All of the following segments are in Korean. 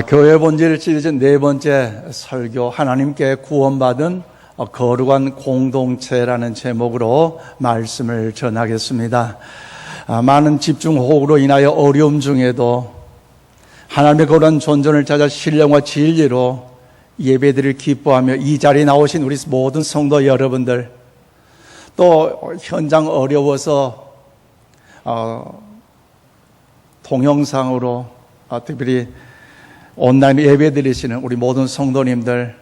교회 본질 시리즈 네 번째 설교, 하나님께 구원받은 거룩한 공동체라는 제목으로 말씀을 전하겠습니다. 많은 집중호우로 인하여 어려움 중에도 하나님의 거룩한 존전을 찾아 신령과 진리로 예배드릴 기뻐하며 이 자리에 나오신 우리 모든 성도 여러분들, 또 현장 어려워서 동영상으로 특별히 온라인 예배드리시는 우리 모든 성도님들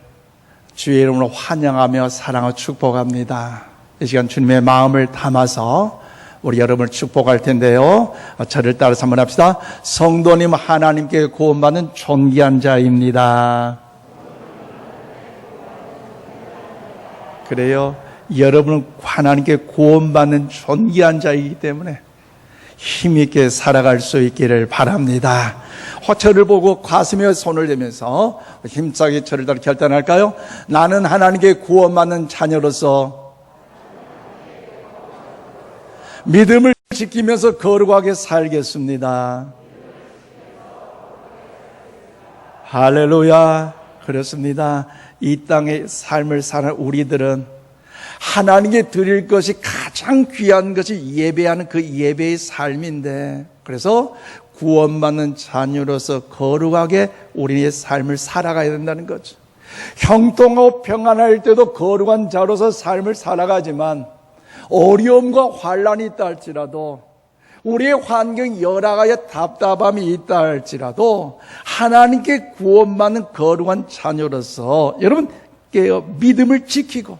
주의 이름으로 환영하며 사랑하고 축복합니다. 이 시간 주님의 마음을 담아서 우리 여러분을 축복할 텐데요, 저를 따라서 한번 합시다. 성도님, 하나님께 구원받는 존귀한 자입니다. 그래요, 여러분은 하나님께 구원받는 존귀한 자이기 때문에 힘있게 살아갈 수 있기를 바랍니다. 저를 보고 가슴에 손을 대면서 힘차게 저를 따라 결단할까요? 나는 하나님께 구원받는 자녀로서 믿음을 지키면서 거룩하게 살겠습니다. 할렐루야. 그렇습니다. 이 땅의 삶을 사는 우리들은 하나님께 드릴 것이 가장 귀한 것이 예배하는 그 예배의 삶인데, 그래서 구원받는 자녀로서 거룩하게 우리의 삶을 살아가야 된다는 거죠. 형통하고 평안할 때도 거룩한 자로서 삶을 살아가지만 어려움과 환란이 있다 할지라도, 우리의 환경이 열악하여 답답함이 있다 할지라도 하나님께 구원받는 거룩한 자녀로서 여러분 믿음을 지키고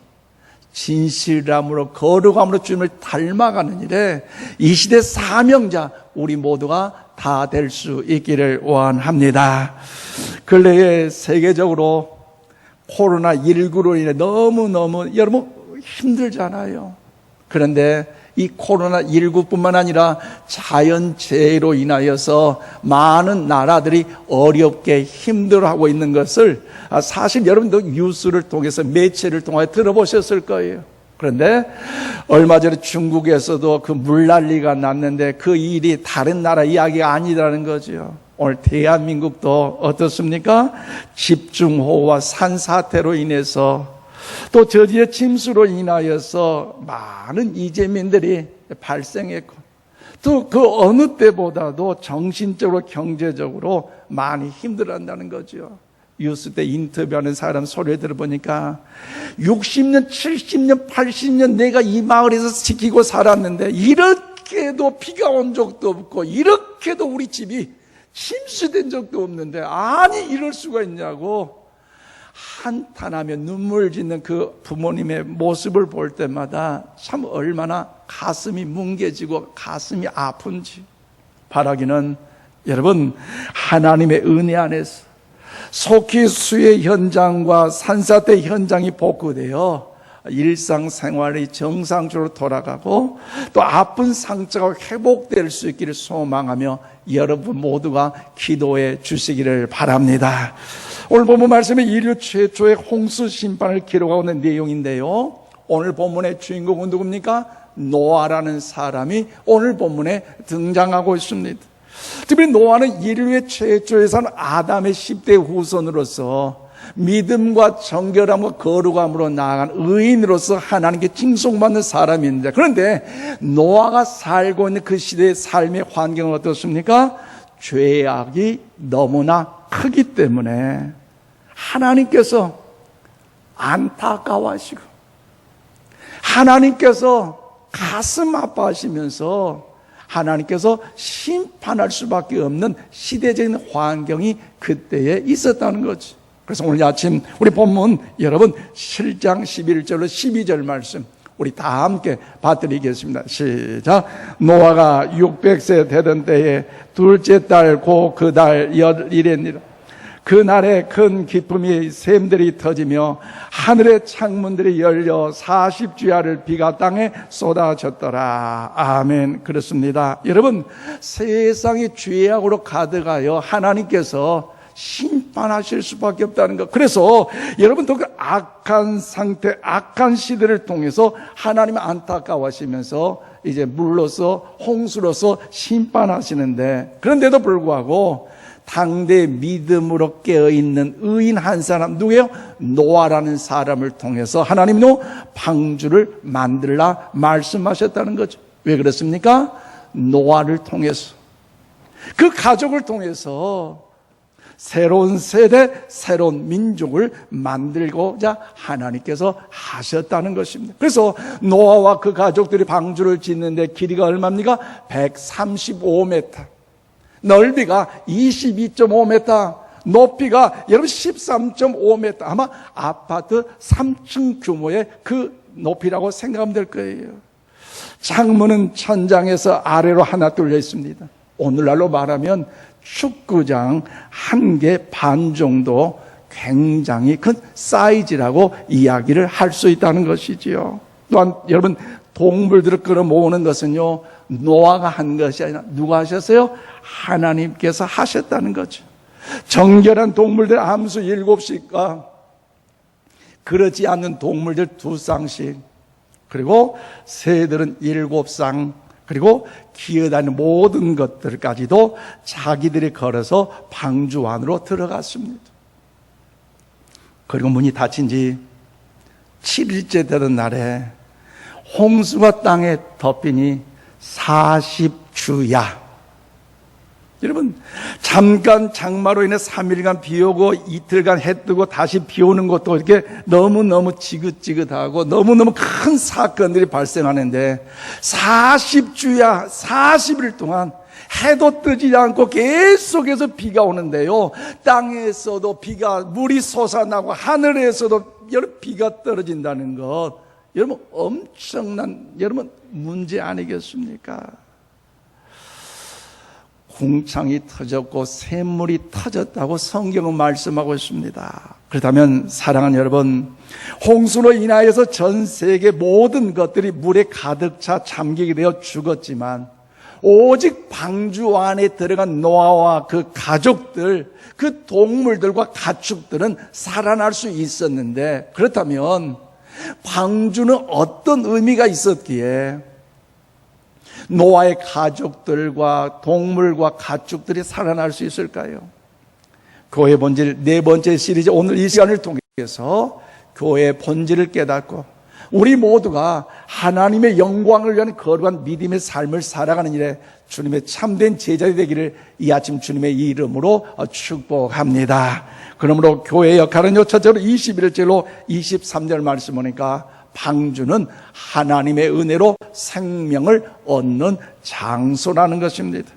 진실함으로 거룩함으로 주님을 닮아가는 일에 이 시대 사명자 우리 모두가 다 될 수 있기를 원합니다. 근래에 세계적으로 코로나19로 인해 너무너무 여러분 힘들잖아요. 그런데 이 코로나19뿐만 아니라 자연재해로 인하여서 많은 나라들이 어렵게 힘들어하고 있는 것을 사실 여러분도 뉴스를 통해서 매체를 통해 들어보셨을 거예요. 그런데 얼마 전에 중국에서도 그 물난리가 났는데 그 일이 다른 나라 이야기가 아니라는 거죠. 오늘 대한민국도 어떻습니까? 집중호우와 산사태로 인해서 또 저지의 침수로 인하여서 많은 이재민들이 발생했고, 또 그 어느 때보다도 정신적으로 경제적으로 많이 힘들어한다는 거죠. 뉴스 때 인터뷰하는 사람 소리를 들어보니까 60년, 70년, 80년 내가 이 마을에서 지키고 살았는데 이렇게도 비가 온 적도 없고 이렇게도 우리 집이 침수된 적도 없는데 아니 이럴 수가 있냐고 한탄하며 눈물 짓는 그 부모님의 모습을 볼 때마다 참 얼마나 가슴이 뭉개지고 가슴이 아픈지. 바라기는 여러분, 하나님의 은혜 안에서 속히 수해 현장과 산사태 현장이 복구되어 일상생활이 정상적으로 돌아가고 또 아픈 상처가 회복될 수 있기를 소망하며 여러분 모두가 기도해 주시기를 바랍니다. 오늘 본문 말씀은 인류 최초의 홍수 심판을 기록하고 있는 내용인데요, 오늘 본문의 주인공은 누굽니까? 노아라는 사람이 오늘 본문에 등장하고 있습니다. 특별히 노아는 인류의 최초의 산 아담의 10대 후손으로서 믿음과 정결함과 거룩함으로 나아간 의인으로서 하나님께 칭송받는 사람인데, 그런데 노아가 살고 있는 그 시대의 삶의 환경은 어떻습니까? 죄악이 너무나 크기 때문에 하나님께서 안타까워하시고 하나님께서 가슴 아파하시면서 하나님께서 심판할 수밖에 없는 시대적인 환경이 그때에 있었다는 거죠. 그래서 오늘 아침 우리 본문 여러분 7장 11절로 12절 말씀 우리 다 함께 받드리겠습니다. 시작. 노아가 600세 되던 때에 둘째 달 고 그 달 열일입니다. 그날에 큰 기쁨이 샘들이 터지며 하늘의 창문들이 열려 40주야를 비가 땅에 쏟아졌더라. 아멘. 그렇습니다. 여러분, 세상이 죄악으로 가득하여 하나님께서 심판하실 수밖에 없다는 것. 그래서 여러분도 그 악한 상태, 악한 시대를 통해서 하나님 안타까워하시면서 이제 물로서 홍수로서 심판하시는데, 그런데도 불구하고 당대 믿음으로 깨어있는 의인 한 사람, 누구예요? 노아라는 사람을 통해서 하나님도 방주를 만들라 말씀하셨다는 거죠. 왜 그렇습니까? 노아를 통해서, 그 가족을 통해서 새로운 세대, 새로운 민족을 만들고자 하나님께서 하셨다는 것입니다. 그래서 노아와 그 가족들이 방주를 짓는데 길이가 얼마입니까? 135m, 넓이가 22.5m, 높이가 여러분 13.5m, 아마 아파트 3층 규모의 그 높이라고 생각하면 될 거예요. 창문은 천장에서 아래로 하나 뚫려 있습니다. 오늘날로 말하면 축구장 1개 반 정도 굉장히 큰 사이즈라고 이야기를 할 수 있다는 것이지요. 또한 여러분, 동물들을 끌어모으는 것은요, 노아가 한 것이 아니라 누가 하셨어요? 하나님께서 하셨다는 거죠. 정결한 동물들 암수 7씩과 그러지 않는 동물들 2쌍씩, 그리고 새들은 7쌍, 그리고 기어다니는 모든 것들까지도 자기들이 걸어서 방주 안으로 들어갔습니다. 그리고 문이 닫힌 지 7일째 되던 날에 홍수가 땅에 덮이니 40주야. 여러분, 잠깐 장마로 인해 3일간 비 오고 이틀간 해 뜨고 다시 비 오는 것도 이렇게 너무너무 지긋지긋하고 너무너무 큰 사건들이 발생하는데 40주야, 40일 동안 해도 뜨지 않고 계속해서 비가 오는데요, 땅에서도 비가, 물이 솟아나고 하늘에서도 여러분 비가 떨어진다는 것, 여러분 엄청난 여러분 문제 아니겠습니까? 궁창이 터졌고 샘물이 터졌다고 성경은 말씀하고 있습니다. 그렇다면 사랑하는 여러분, 홍수로 인하여서 전 세계 모든 것들이 물에 가득 차 잠기게 되어 죽었지만 오직 방주 안에 들어간 노아와 그 가족들, 그 동물들과 가축들은 살아날 수 있었는데, 그렇다면 방주는 어떤 의미가 있었기에 노아의 가족들과 동물과 가축들이 살아날 수 있을까요? 교회 본질 4번째 시리즈, 오늘 이 시간을 통해서 교회의 본질을 깨닫고 우리 모두가 하나님의 영광을 위한 거룩한 믿음의 삶을 살아가는 일에 주님의 참된 제자들이 되기를 이 아침 주님의 이름으로 축복합니다. 그러므로 교회의 역할은요, 첫째로 21절로 23절 말씀 보니까 방주는 하나님의 은혜로 생명을 얻는 장소라는 것입니다.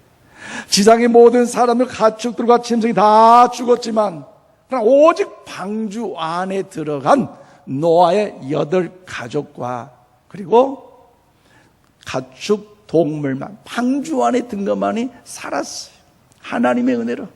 지상의 모든 사람들, 가축들과 짐승이 다 죽었지만 그러나 오직 방주 안에 들어간 노아의 8가족과 그리고 가축, 동물만, 방주 안에 든 것만이 살았어요. 하나님의 은혜로.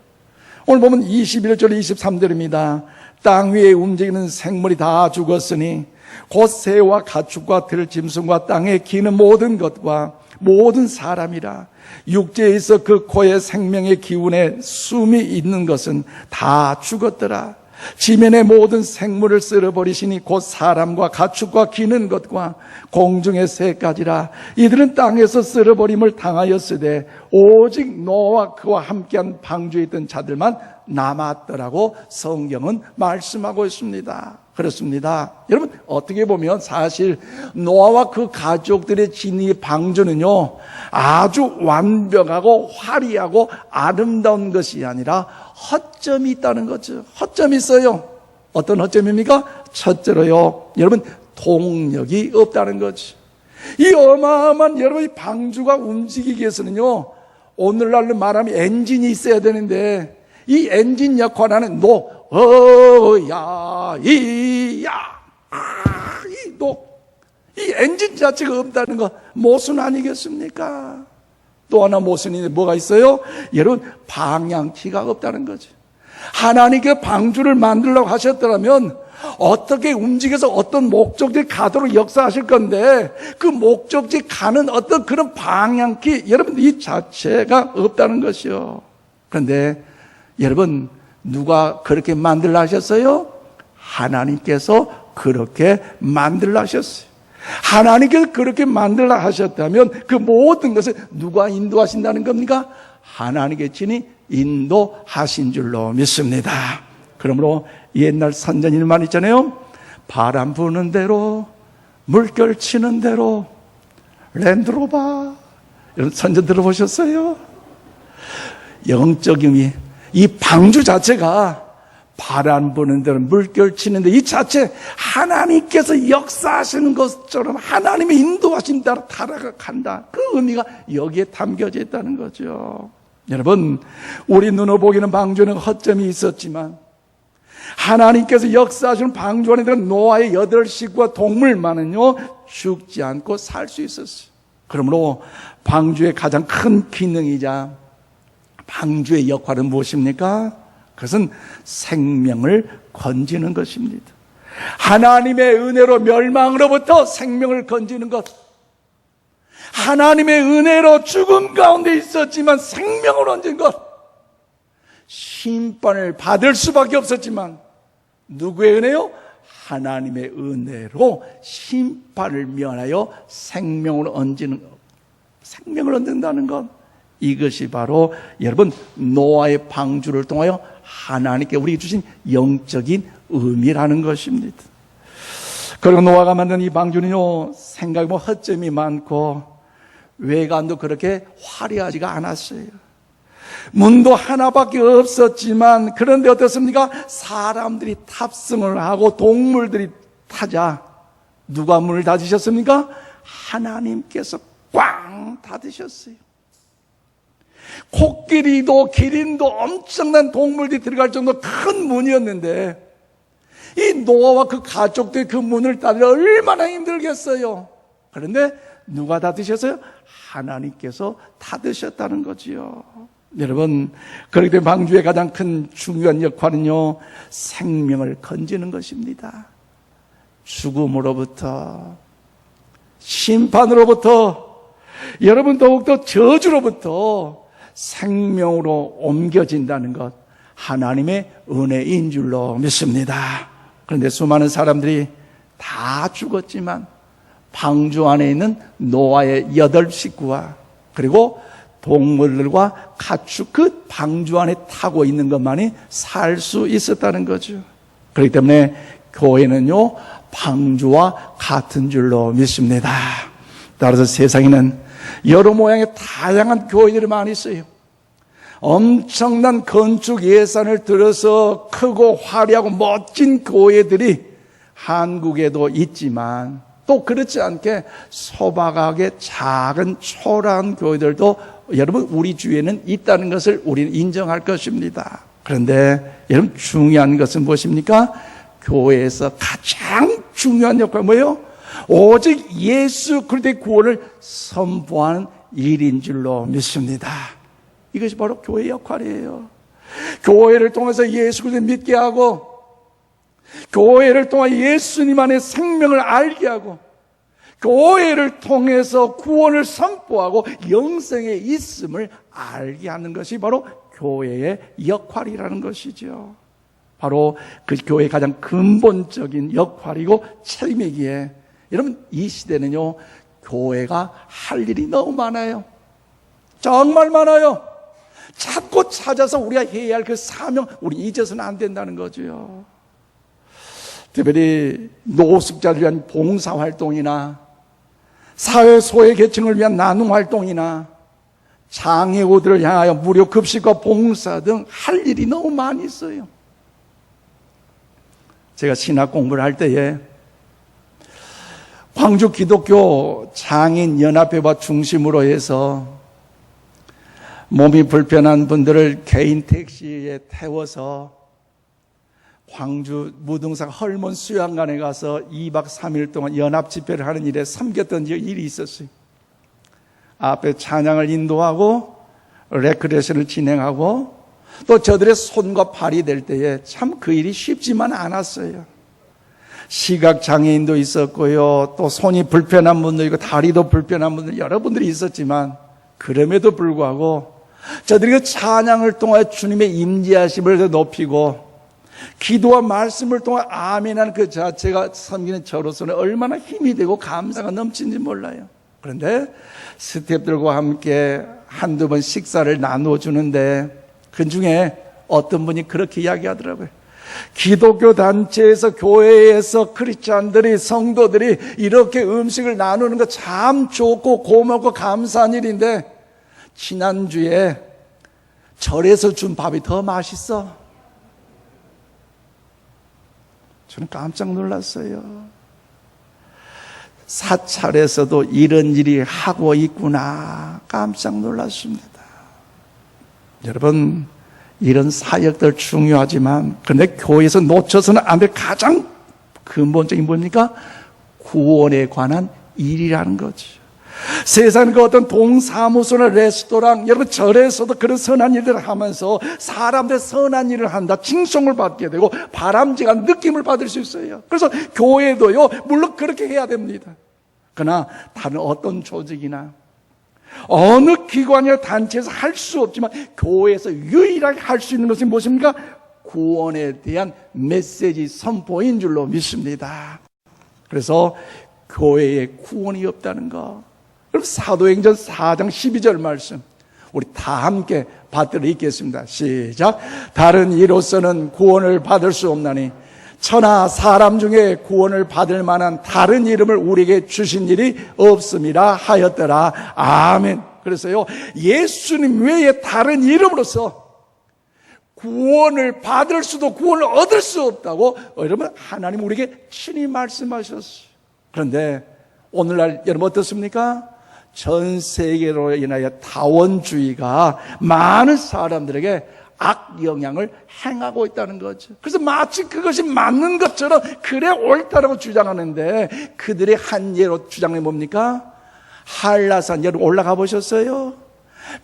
오늘 보면 21절 23절입니다. 땅 위에 움직이는 생물이 다 죽었으니 곧 새와 가축과 들짐승과 땅에 기는 모든 것과 모든 사람이라. 육지에 있어 그 코에 생명의 기운에 숨이 있는 것은 다 죽었더라. 지면의 모든 생물을 쓸어버리시니 곧 사람과 가축과 기는 것과 공중의 새까지라. 이들은 땅에서 쓸어버림을 당하였으되 오직 노아와 그와 함께한 방주에 있던 자들만 남았더라고 성경은 말씀하고 있습니다. 그렇습니다. 여러분, 어떻게 보면 사실 노아와 그 가족들의 진이 방주는요, 아주 완벽하고 화려하고 아름다운 것이 아니라 허점이 있다는 거죠. 허점이 있어요. 어떤 허점입니까? 첫째로요, 여러분, 동력이 없다는 거죠. 이 어마어마한 여러분이 방주가 움직이기 위해서는요, 오늘날로 말하면 엔진이 있어야 되는데 이 엔진 역할하는 이 엔진 자체가 없다는 거 모순 아니겠습니까? 또 하나 모순이 뭐가 있어요? 여러분, 방향키가 없다는 거죠. 하나님께 방주를 만들려고 하셨더라면 어떻게 움직여서 어떤 목적지 가도록 역사하실 건데 그 목적지 가는 어떤 그런 방향키, 여러분, 이 자체가 없다는 것이요. 그런데 여러분, 누가 그렇게 만들라 하셨어요? 하나님께서 그렇게 만들라 하셨어요. 하나님께서 그렇게 만들라 하셨다면 그 모든 것을 누가 인도하신다는 겁니까? 하나님의 친히 인도하신 줄로 믿습니다. 그러므로 옛날 선전일 말 있잖아요. 바람 부는 대로, 물결 치는 대로, 랜드로버. 이런 선전 들어보셨어요? 영적 의미, 이 방주 자체가 바람 부는 대로, 물결 치는데 이 자체 하나님께서 역사하시는 것처럼 하나님의 인도하신 대로 따라간다. 그 의미가 여기에 담겨져 있다는 거죠. 여러분, 우리 눈으로 보기에는 방주에는 허점이 있었지만 하나님께서 역사하시는 방주 안에 들은 노아의 8식구와 동물만은요 죽지 않고 살 수 있었어요. 그러므로 방주의 가장 큰 기능이자 방주의 역할은 무엇입니까? 그것은 생명을 건지는 것입니다. 하나님의 은혜로 멸망으로부터 생명을 건지는 것. 하나님의 은혜로 죽음 가운데 있었지만 생명을 얻은 것. 심판을 받을 수밖에 없었지만 누구의 은혜요? 하나님의 은혜로 심판을 면하여 생명을 얻는 것. 생명을 얻는다는 것. 이것이 바로 여러분 노아의 방주를 통하여 하나님께 우리에게 주신 영적인 의미라는 것입니다. 그리고 노아가 만든 이 방주는요 생각해보면 허점이 많고 외관도 그렇게 화려하지가 않았어요. 문도 하나밖에 없었지만 그런데 어떻습니까? 사람들이 탑승을 하고 동물들이 타자 누가 문을 닫으셨습니까? 하나님께서 꽝 닫으셨어요. 코끼리도 기린도 엄청난 동물들이 들어갈 정도 큰 문이었는데 이 노아와 그 가족들이 그 문을 닫으려 얼마나 힘들겠어요. 그런데 누가 닫으셨어요? 하나님께서 닫으셨다는 거지요. 여러분, 그렇기 때문에 방주의 가장 큰 중요한 역할은요 생명을 건지는 것입니다. 죽음으로부터, 심판으로부터, 여러분 더욱더 저주로부터 생명으로 옮겨진다는 것, 하나님의 은혜인 줄로 믿습니다. 그런데 수많은 사람들이 다 죽었지만 방주 안에 있는 노아의 8식구와 그리고 동물들과 가축 그 방주 안에 타고 있는 것만이 살 수 있었다는 거죠. 그렇기 때문에 교회는요 방주와 같은 줄로 믿습니다. 따라서 세상에는 여러 모양의 다양한 교회들이 많이 있어요. 엄청난 건축 예산을 들여서 크고 화려하고 멋진 교회들이 한국에도 있지만 또 그렇지 않게 소박하게 작은 초라한 교회들도 여러분 우리 주위에는 있다는 것을 우리는 인정할 것입니다. 그런데 여러분 중요한 것은 무엇입니까? 교회에서 가장 중요한 역할은 뭐예요? 오직 예수 그리스도의 구원을 선포하는 일인 줄로 믿습니다. 이것이 바로 교회의 역할이에요. 교회를 통해서 예수 그리스도를 믿게 하고 교회를 통해 예수님 안에 생명을 알게 하고 교회를 통해서 구원을 선포하고 영생에 있음을 알게 하는 것이 바로 교회의 역할이라는 것이죠. 바로 그 교회의 가장 근본적인 역할이고 책임이기에 여러분 이 시대는요 교회가 할 일이 너무 많아요. 정말 많아요. 자꾸 찾아서 우리가 해야 할 그 사명 우리 잊어서는 안 된다는 거죠. 특별히 노숙자를 위한 봉사활동이나 사회 소외 계층을 위한 나눔활동이나 장애우들을 향하여 무료 급식과 봉사 등 할 일이 너무 많이 있어요. 제가 신학 공부를 할 때에 광주 기독교 장인 연합회와 중심으로 해서 몸이 불편한 분들을 개인 택시에 태워서 광주 무등산 헐몬 수양관에 가서 2박 3일 동안 연합 집회를 하는 일에 섬겼던 일이 있었어요. 앞에 찬양을 인도하고 레크레이션을 진행하고 또 저들의 손과 발이 될 때에 참 그 일이 쉽지만 않았어요. 시각장애인도 있었고요. 또 손이 불편한 분도 있고 다리도 불편한 분들 여러분들이 있었지만 그럼에도 불구하고 저들이 그 찬양을 통해 주님의 임재하심을 높이고 기도와 말씀을 통해 아멘하는 그 자체가 섬기는 저로서는 얼마나 힘이 되고 감사가 넘치는지 몰라요. 그런데 스태프들과 함께 한두 번 식사를 나눠주는데 그 중에 어떤 분이 그렇게 이야기하더라고요. 기독교 단체에서, 교회에서 크리스찬들이, 성도들이 이렇게 음식을 나누는 거 참 좋고 고맙고 감사한 일인데 지난주에 절에서 준 밥이 더 맛있어. 저는 깜짝 놀랐어요. 사찰에서도 이런 일이 하고 있구나. 깜짝 놀랐습니다. 여러분, 이런 사역들 중요하지만 그런데 교회에서 놓쳐서는 안 될 가장 근본적인 뭡니까? 구원에 관한 일이라는 거죠. 세상 그 어떤 동사무소나 레스토랑, 여러분 절에서도 그런 선한 일들을 하면서 사람들 선한 일을 한다, 칭송을 받게 되고 바람직한 느낌을 받을 수 있어요. 그래서 교회도요, 물론 그렇게 해야 됩니다. 그러나 다른 어떤 조직이나 어느 기관이나 단체에서 할 수 없지만 교회에서 유일하게 할 수 있는 것이 무엇입니까? 구원에 대한 메시지 선포인 줄로 믿습니다. 그래서 교회에 구원이 없다는 거. 그럼 사도행전 4장 12절 말씀 우리 다 함께 받들어 읽겠습니다. 시작. 다른 이로서는 구원을 받을 수 없나니 천하 사람 중에 구원을 받을 만한 다른 이름을 우리에게 주신 일이 없음이라 하였더라. 아멘. 그래서요, 예수님 외에 다른 이름으로서 구원을 받을 수도 구원을 얻을 수 없다고 여러분 하나님 우리에게 친히 말씀하셨어요. 그런데 오늘날 여러분 어떻습니까? 전 세계로 인하여 다원주의가 많은 사람들에게 악영향을 행하고 있다는 거죠. 그래서 마치 그것이 맞는 것처럼 그래 옳다라고 주장하는데 그들의 한 예로 주장이 뭡니까? 한라산 여러분 올라가 보셨어요?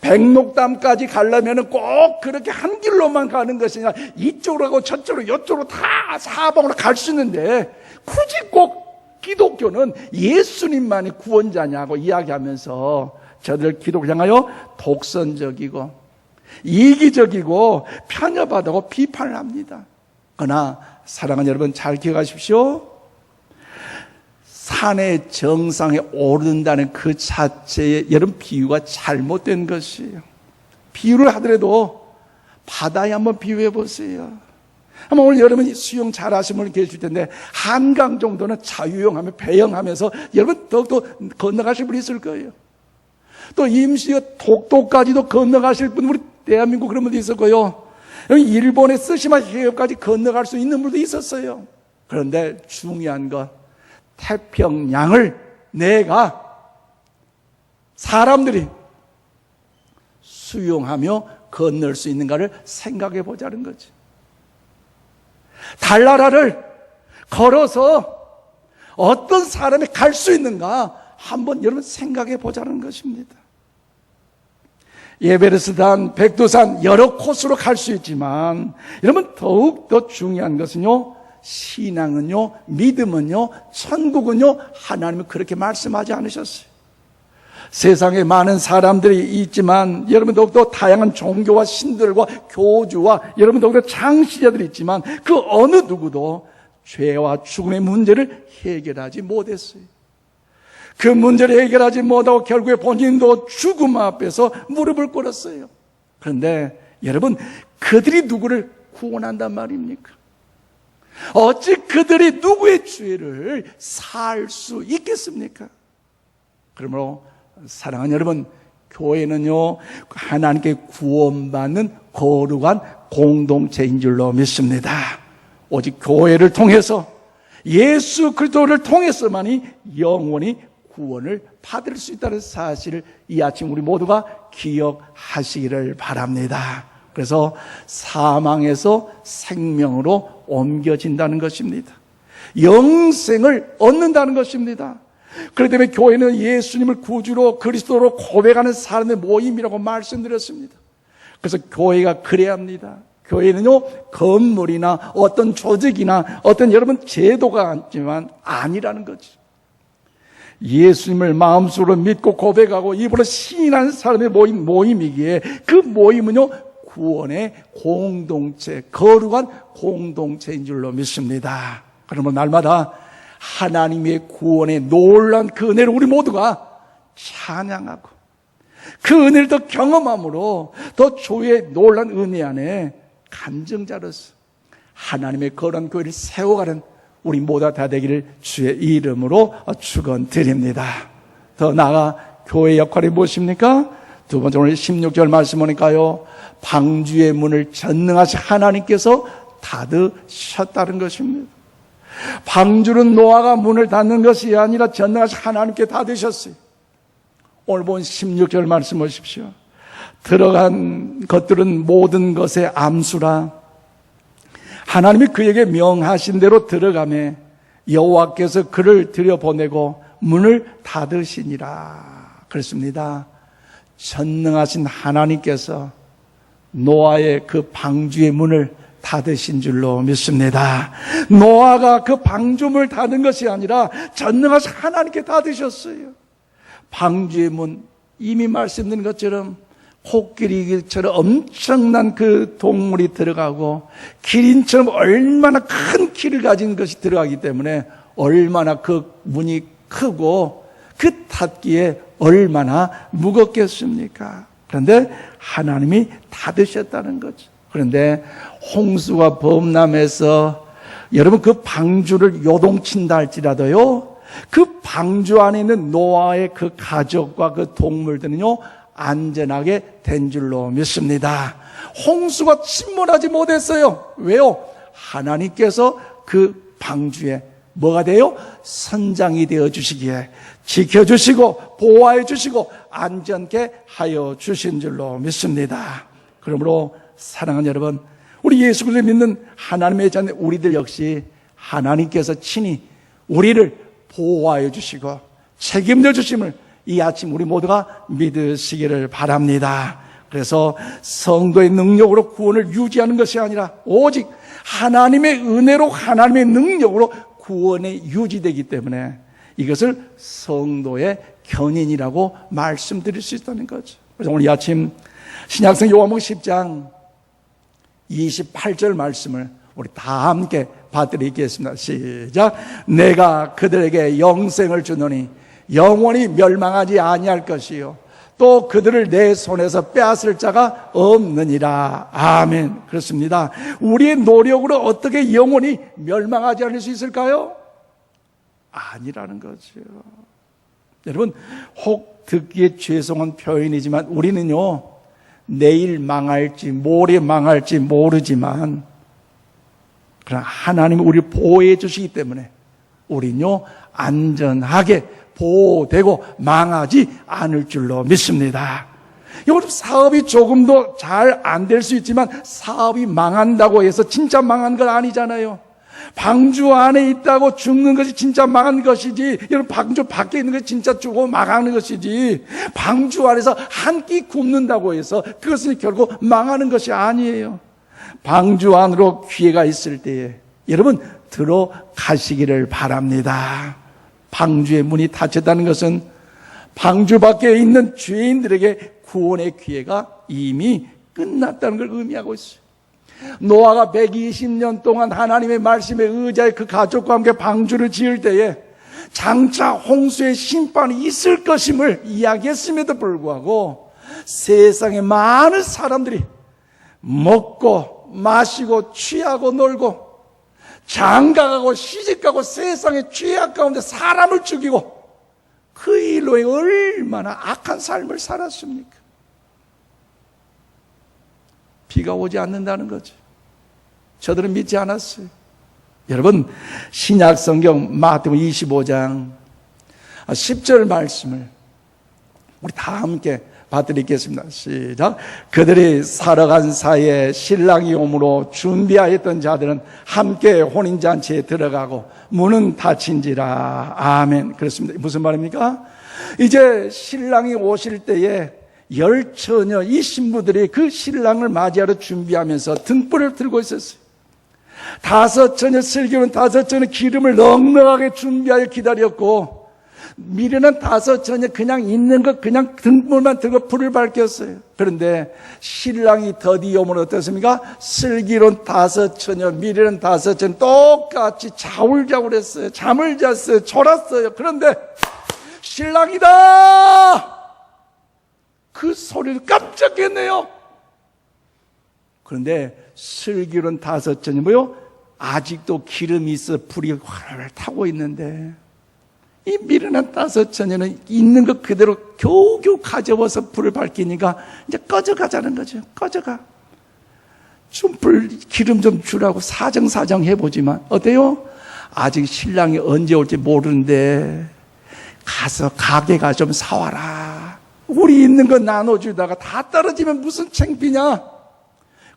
백록담까지 가려면 꼭 그렇게 한 길로만 가는 것이 아니라 이쪽으로 가고 저쪽으로 이쪽으로 다 사방으로 갈 수 있는데 굳이 꼭 기독교는 예수님만이 구원자냐고 이야기하면서 저들 기독교 향하여 독선적이고 이기적이고 편협하다고 비판을 합니다. 그러나 사랑하는 여러분 잘 기억하십시오. 산의 정상에 오른다는 그 자체의 여러분 비유가 잘못된 것이에요. 비유를 하더라도 바다에 한번 비유해 보세요. 아마 오늘 여러분이 수영 잘 하시는 분이 계실 텐데 한강 정도는 자유형하며 배영하면서 여러분 더욱더 건너가실 분이 있을 거예요. 또 임시어 독도까지도 건너가실 분 우리 대한민국 그런 분도 있었고요. 일본의 쓰시마 해협까지 건너갈 수 있는 분도 있었어요. 그런데 중요한 건 태평양을 내가 사람들이 수용하며 건널 수 있는가를 생각해 보자는 거지. 달나라를 걸어서 어떤 사람이 갈 수 있는가 한번 여러분 생각해 보자는 것입니다. 에베레스트산, 백두산 여러 코스로 갈 수 있지만 여러분 더욱 더 중요한 것은요, 신앙은요, 믿음은요, 천국은요, 하나님은 그렇게 말씀하지 않으셨어요. 세상에 많은 사람들이 있지만 여러분 더욱더 다양한 종교와 신들과 교주와 여러분 더욱더 창시자들이 있지만 그 어느 누구도 죄와 죽음의 문제를 해결하지 못했어요. 그 문제를 해결하지 못하고 결국에 본인도 죽음 앞에서 무릎을 꿇었어요. 그런데 여러분 그들이 누구를 구원한단 말입니까? 어찌 그들이 누구의 죄를 살 수 있겠습니까? 그러므로 사랑하는 여러분, 교회는요 하나님께 구원받는 거룩한 공동체인 줄로 믿습니다. 오직 교회를 통해서 예수 그리스도를 통해서만이 영원히 구원을 받을 수 있다는 사실을 이 아침 우리 모두가 기억하시기를 바랍니다. 그래서 사망에서 생명으로 옮겨진다는 것입니다. 영생을 얻는다는 것입니다. 그렇기 때문에 교회는 예수님을 구주로 그리스도로 고백하는 사람의 모임이라고 말씀드렸습니다. 그래서 교회가 그래야 합니다. 교회는요 건물이나 어떤 조직이나 어떤 여러분 제도가 아니지만 아니라는 거죠. 예수님을 마음속으로 믿고 고백하고 입으로 시인하는 사람의 모임이기에 그 모임은요 구원의 공동체, 거룩한 공동체인 줄로 믿습니다. 그러면 날마다 하나님의 구원의 놀라운 그 은혜를 우리 모두가 찬양하고 그 은혜를 더 경험함으로 더 주의 놀란 은혜 안에 간증자로서 하나님의 거룩한 교회를 세워가는 우리 모두가 다 되기를 주의 이름으로 축원드립니다. 더 나아가 교회 역할이 무엇입니까? 두 번째, 오늘 16절 말씀 보니까요, 방주의 문을 전능하신 하나님께서 닫으셨다는 것입니다. 방주는 노아가 문을 닫는 것이 아니라 전능하신 하나님께 닫으셨어요. 오늘 본 16절 말씀 보십시오. 들어간 것들은 모든 것의 암수라. 하나님이 그에게 명하신 대로 들어가매 여호와께서 그를 들여보내고 문을 닫으시니라. 그렇습니다. 전능하신 하나님께서 노아의 그 방주의 문을 닫으신 줄로 믿습니다. 노아가 그 방주문을 닫은 것이 아니라 전능하신 하나님께 닫으셨어요. 방주의 문, 이미 말씀드린 것처럼 코끼리처럼 엄청난 그 동물이 들어가고 기린처럼 얼마나 큰 키를 가진 것이 들어가기 때문에 얼마나 그 문이 크고 그 닫기에 얼마나 무겁겠습니까? 그런데 하나님이 닫으셨다는 거죠. 그런데 홍수가 범람해서 여러분 그 방주를 요동친다 할지라도요, 그 방주 안에 있는 노아의 그 가족과 그 동물들은요 안전하게 된 줄로 믿습니다. 홍수가 침몰하지 못했어요. 왜요? 하나님께서 그 방주에 뭐가 돼요? 선장이 되어 주시기에 지켜주시고 보호해 주시고 안전케 하여 주신 줄로 믿습니다. 그러므로 사랑하는 여러분, 우리 예수 그리스도를 믿는 하나님의 자녀 우리들 역시 하나님께서 친히 우리를 보호하여 주시고 책임져 주심을 이 아침 우리 모두가 믿으시기를 바랍니다. 그래서 성도의 능력으로 구원을 유지하는 것이 아니라 오직 하나님의 은혜로 하나님의 능력으로 구원이 유지되기 때문에 이것을 성도의 견인이라고 말씀드릴 수 있다는 거죠. 그래서 오늘 이 아침 신약성 요한복음 10장 28절 말씀을 우리 다 함께 받드리겠습니다. 시작. 내가 그들에게 영생을 주노니 영원히 멸망하지 아니할 것이요 또 그들을 내 손에서 빼앗을 자가 없느니라. 아멘. 그렇습니다. 우리의 노력으로 어떻게 영원히 멸망하지 않을 수 있을까요? 아니라는 거죠. 여러분, 혹 듣기에 죄송한 표현이지만 우리는요 내일 망할지 모레 망할지 모르지만 그러나 하나님이 우리를 보호해 주시기 때문에 우리는요 안전하게 보호되고 망하지 않을 줄로 믿습니다. 이것도 사업이 조금도 잘 안 될 수 있지만 사업이 망한다고 해서 진짜 망한 건 아니잖아요. 방주 안에 있다고 죽는 것이 진짜 망한 것이지, 여러분 방주 밖에 있는 것이 진짜 죽고 망하는 것이지, 방주 안에서 한 끼 굶는다고 해서 그것은 결국 망하는 것이 아니에요. 방주 안으로 기회가 있을 때에 여러분 들어가시기를 바랍니다. 방주의 문이 닫혔다는 것은 방주 밖에 있는 죄인들에게 구원의 기회가 이미 끝났다는 걸 의미하고 있어요. 노아가 120년 동안 하나님의 말씀에 의지해 그 가족과 함께 방주를 지을 때에 장차 홍수의 심판이 있을 것임을 이야기했음에도 불구하고 세상에 많은 사람들이 먹고 마시고 취하고 놀고 장가가고 시집가고 세상의 죄악 가운데 사람을 죽이고 그 일로 얼마나 악한 삶을 살았습니까? 비가 오지 않는다는 거죠. 저들은 믿지 않았어요. 여러분, 신약 성경 마태복음 25장 10절 말씀을 우리 다 함께 받드리겠습니다. 시작. 그들이 살아간 사이에 신랑이 오므로 준비하였던 자들은 함께 혼인잔치에 들어가고 문은 닫힌지라. 아멘. 그렇습니다. 무슨 말입니까? 이제 신랑이 오실 때에 10처녀 이 신부들이 그 신랑을 맞이하러 준비하면서 등불을 들고 있었어요. 5처녀 슬기로운 5처녀 기름을 넉넉하게 준비하여 기다렸고 미련한 5처녀 그냥 있는 것 그냥 등불만 들고 불을 밝혔어요. 그런데 신랑이 더디 오면 어떻습니까? 슬기로운 5처녀 미련한 5처녀 똑같이 자울자울했어요. 잠을 잤어요. 졸았어요. 그런데 신랑이다! 그 소리를 깜짝 깼네요. 그런데 슬기로운 다섯천이 뭐요? 아직도 기름이 있어 불이 활활 타고 있는데, 이 미련한 다섯천이는 있는 것 그대로 겨우겨우 가져와서 불을 밝히니까 이제 꺼져가자는 거죠. 꺼져가. 좀 기름 좀 주라고 사정사정 해보지만 어때요? 아직 신랑이 언제 올지 모르는데 가서 가게가 좀 사와라. 우리 있는 거 나눠주다가 다 떨어지면 무슨 창피냐.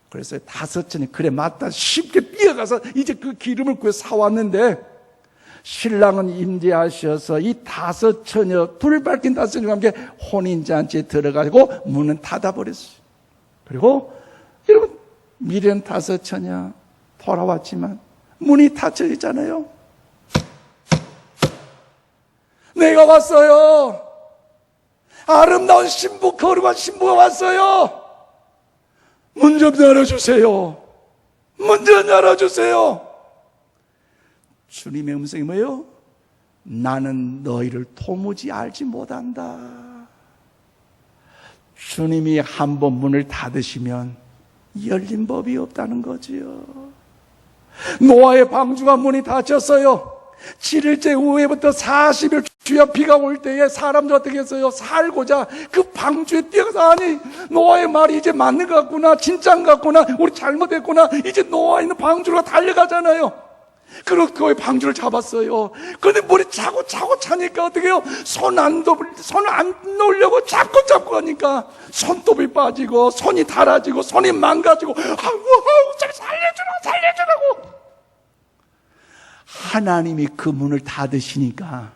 그래서 다섯천이 그래 맞다 쉽게 뛰어가서 이제 그 기름을 구해 사왔는데, 신랑은 임재하셔서 이 다섯처녀, 불 밝힌 다섯처녀와 함께 혼인잔치에 들어가고 문은 닫아버렸어요. 그리고 여러분, 미련 다섯처녀 돌아왔지만 문이 닫혀 있잖아요. 내가 왔어요. 아름다운 신부, 거룩한 신부가 왔어요. 문 좀 열어주세요. 문 좀 열어주세요. 주님의 음성이 뭐예요? 나는 너희를 도무지 알지 못한다. 주님이 한번 문을 닫으시면 열린 법이 없다는 거지요. 노아의 방주가 문이 닫혔어요. 7일째 후에부터 40일 주여 비가 올 때에 사람들 어떻게 했어요? 살고자 그 방주에 뛰어가서, 아니 노아의 말이 이제 맞는 것 같구나, 진짜인 것 같구나, 우리 잘못했구나, 이제 노아 있는 방주로 달려가잖아요. 그리고 거기 방주를 잡았어요. 그런데 물이 차고 차니까 어떻게 해요? 손 안 놓으려고 잡고 하니까 손톱이 빠지고 손이 닳아지고 손이 망가지고, 아우 좀 살려주라고. 하나님이 그 문을 닫으시니까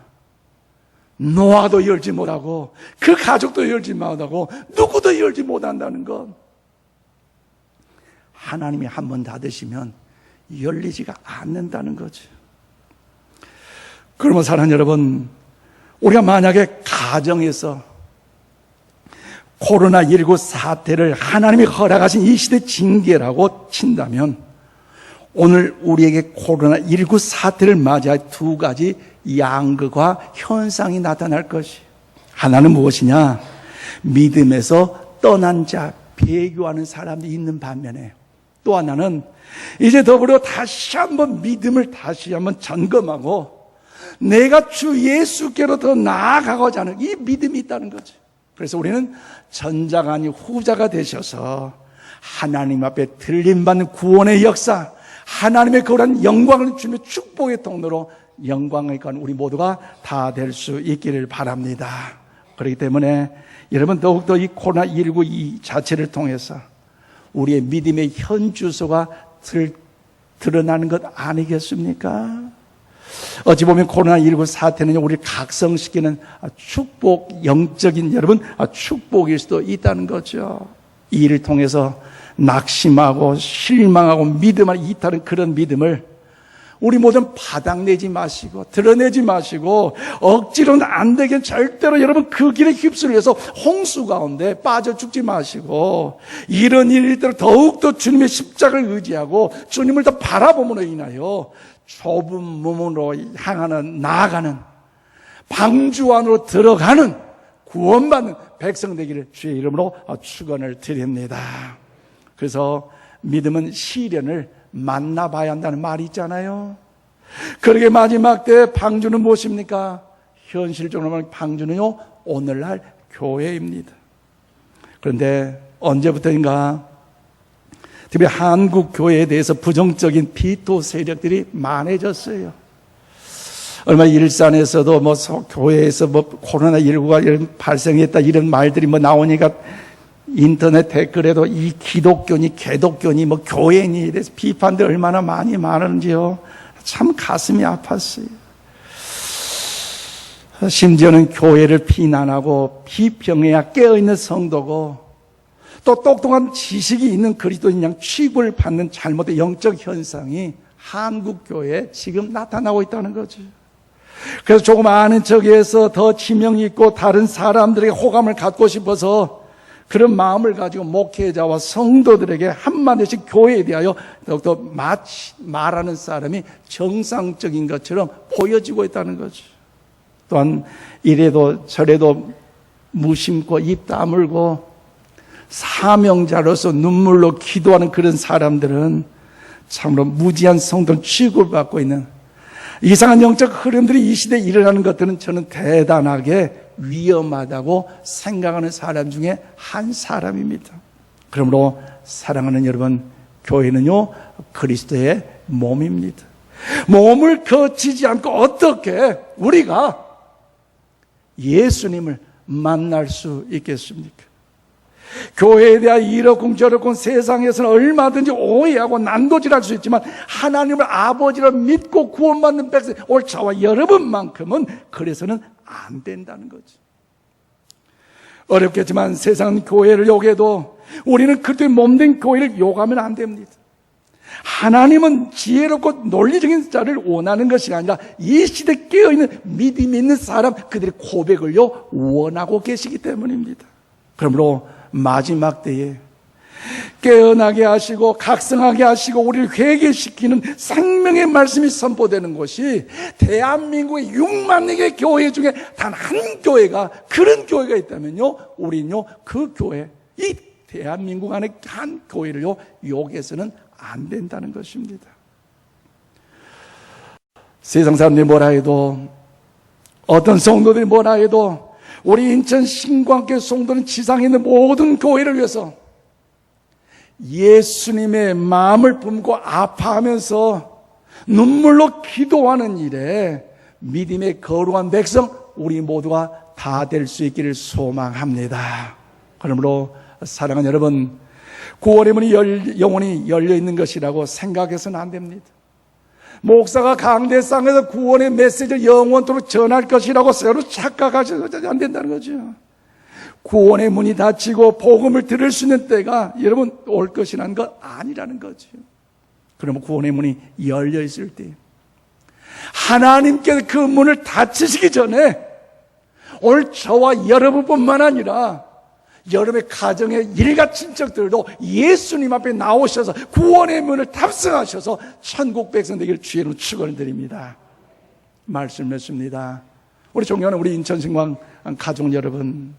노아도 열지 못하고 그 가족도 열지 못하고 누구도 열지 못한다는 건, 하나님이 한번 닫으시면 열리지가 않는다는 거죠. 그러면 사랑하는 여러분, 우리가 만약에 가정에서 코로나19 사태를 하나님이 허락하신 이 시대 징계라고 친다면, 오늘 우리에게 코로나19 사태를 맞이할 두 가지 양극화 현상이 나타날 것이, 하나는 무엇이냐? 믿음에서 떠난 자, 배교하는 사람이 있는 반면에, 또 하나는 이제 더불어 다시 한번 믿음을 다시 한번 점검하고 내가 주 예수께로 더 나아가고자 하는 이 믿음이 있다는 거죠. 그래서 우리는 전자가 아닌 후자가 되셔서 하나님 앞에 들림받는 구원의 역사, 하나님의 거룩한 영광을 주며 축복의 통로로 영광을 가는 우리 모두가 다 될 수 있기를 바랍니다. 그렇기 때문에 여러분, 더욱더 이 코로나19 이 자체를 통해서 우리의 믿음의 현주소가 드러나는 것 아니겠습니까? 어찌 보면 코로나19 사태는 우리를 각성시키는 축복, 영적인 여러분 축복일 수도 있다는 거죠. 이 일을 통해서 낙심하고 실망하고 믿음을 이탈한 그런 믿음을 우리 모두 바닥내지 마시고 드러내지 마시고 억지로는 안 되게, 절대로 여러분 그 길에 휩쓸려서 홍수 가운데 빠져 죽지 마시고, 이런 일들을 더욱더 주님의 십자가를 의지하고 주님을 더 바라봄으로 인하여 좁은 몸으로 향하는, 나아가는, 방주 안으로 들어가는, 구원받는 백성 되기를 주의 이름으로 축원을 드립니다. 그래서 믿음은 시련을 만나봐야 한다는 말이 있잖아요. 그러게 마지막 때 방주는 무엇입니까? 현실적으로 말하면 방주는요, 오늘날 교회입니다. 그런데 언제부터인가 특히 한국 교회에 대해서 부정적인 비토 세력들이 많아졌어요. 얼마 일산에서도 교회에서 코로나19가 발생했다 이런 말들이 나오니까 인터넷 댓글에도 이 기독교니 개독교니 교회니 이래서 비판들 얼마나 많이 많은지요. 참 가슴이 아팠어요. 심지어는 교회를 비난하고 비평해야 깨어있는 성도고 또 똑똑한 지식이 있는 그리스도인 양 취급을 받는 잘못된 영적 현상이 한국 교회에 지금 나타나고 있다는 거죠. 그래서 조금 아는 척해서 더 지명이 있고 다른 사람들에게 호감을 갖고 싶어서 그런 마음을 가지고 목회자와 성도들에게 한마디씩 교회에 대하여 더욱더 말하는 사람이 정상적인 것처럼 보여지고 있다는 거죠. 또한 이래도 저래도 무심코 입 다물고 사명자로서 눈물로 기도하는 그런 사람들은 참으로 무지한 성도는 취급을 받고 있는 이상한 영적 흐름들이 이 시대에 일어나는 것들은 저는 대단하게 위험하다고 생각하는 사람 중에 한 사람입니다. 그러므로 사랑하는 여러분, 교회는요 그리스도의 몸입니다. 몸을 거치지 않고 어떻게 우리가 예수님을 만날 수 있겠습니까? 교회에 대한 이렇고 저렇고 세상에서는 얼마든지 오해하고 난도질할 수 있지만 하나님을 아버지로 믿고 구원받는 백성 올 저와 여러분만큼은 그래서는 안 된다는 거죠. 어렵겠지만 세상 교회를 욕해도 우리는 그때 몸된 교회를 욕하면 안 됩니다. 하나님은 지혜롭고 논리적인 자를 원하는 것이 아니라 이 시대에 깨어있는 믿음이 있는 사람 그들의 고백을요 원하고 계시기 때문입니다. 그러므로 마지막 때에 깨어나게 하시고 각성하게 하시고 우리를 회개시키는 생명의 말씀이 선포되는 곳이 대한민국의 6만 개의 교회 중에 단 한 교회가 그런 교회가 있다면요 우리는요 그 교회 이 대한민국 안에 한 교회를요 욕해서는 안 된다는 것입니다. 세상 사람들이 뭐라 해도 어떤 성도들이 뭐라 해도 우리 인천 신광교회 성도는 지상에 있는 모든 교회를 위해서 예수님의 마음을 품고 아파하면서 눈물로 기도하는 일에 믿음의 거룩한 백성 우리 모두가 다 될 수 있기를 소망합니다. 그러므로 사랑하는 여러분, 구원의 문이 영원히 열려 있는 것이라고 생각해서는 안 됩니다. 목사가 강대상에서 구원의 메시지를 영원토록 전할 것이라고 새로 착각하셔도 안 된다는 거죠. 구원의 문이 닫히고 복음을 들을 수 있는 때가 여러분 올 것이라는 것 아니라는 거죠. 그러면 구원의 문이 열려 있을 때 하나님께서 그 문을 닫히시기 전에 오늘 저와 여러분뿐만 아니라 여러분의 가정의 일가 친척들도 예수님 앞에 나오셔서 구원의 문을 탑승하셔서 천국 백성 되기를 주의로 축원을 드립니다. 말씀을 했습니다. 우리 존경하는 우리 인천신광 가족 여러분,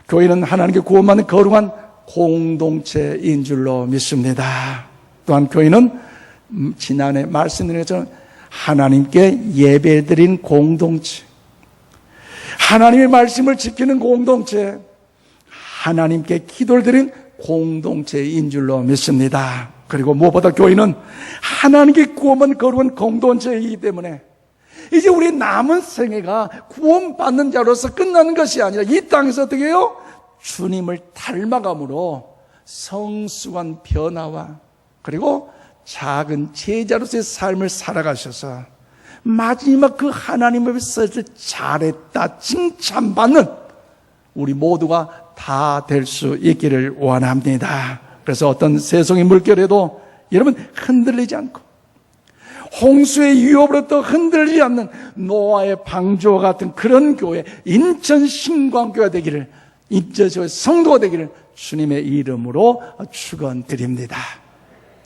교회는 하나님께 구원받는 거룩한 공동체인 줄로 믿습니다. 또한 교회는 지난해 말씀드린 것처럼 하나님께 예배드린 공동체, 하나님의 말씀을 지키는 공동체, 하나님께 기도를 드린 공동체인 줄로 믿습니다. 그리고 무엇보다 교회는 하나님께 구원받는 거룩한 공동체이기 때문에 이제 우리 남은 생애가 구원받는 자로서 끝나는 것이 아니라 이 땅에서 어떻게 해요? 주님을 닮아감으로 성숙한 변화와 그리고 작은 제자로서의 삶을 살아가셔서 마지막 그 하나님 앞에서 잘했다 칭찬받는 우리 모두가 다 될 수 있기를 원합니다. 그래서 어떤 세상의 물결에도 여러분 흔들리지 않고 홍수의 위협으로부터 흔들리지 않는 노아의 방주와 같은 그런 교회, 인천 신광교회가 되기를, 인천교회 성도가 되기를 주님의 이름으로 축원드립니다.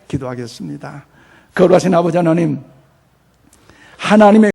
기도하겠습니다. 거룩하신 아버지 하나님, 하나님의